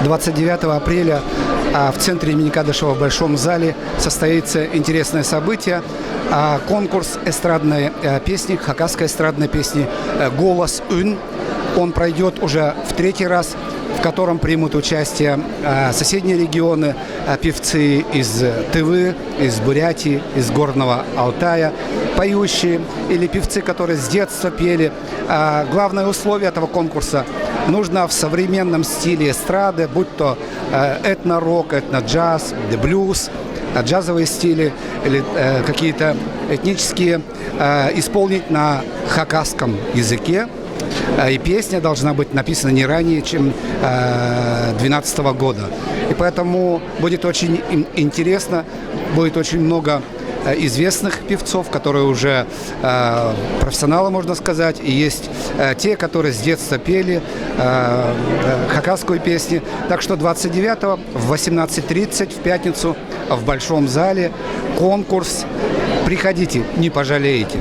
29 апреля в центре имени Кадышева в Большом зале состоится интересное событие. Конкурс эстрадной песни, хакасской эстрадной песни «Голос Ун». Он пройдет уже в 3-й раз, в котором примут участие соседние регионы, певцы из Тывы, из Бурятии, из Горного Алтая, поющие или певцы, которые с детства пели. Главное условие этого конкурса – нужно в современном стиле эстрады, будь то этно-рок, этно-джаз, блюз, джазовые стили или какие-то этнические, исполнить на хакасском языке. И песня должна быть написана не ранее, чем 2012 года. И поэтому будет очень интересно, будет очень много известных певцов, которые уже профессионалы, можно сказать, и есть те, которые с детства пели хакасскую песню. Так что 29-го в 18:30 в пятницу в Большом зале конкурс. Приходите, не пожалеете.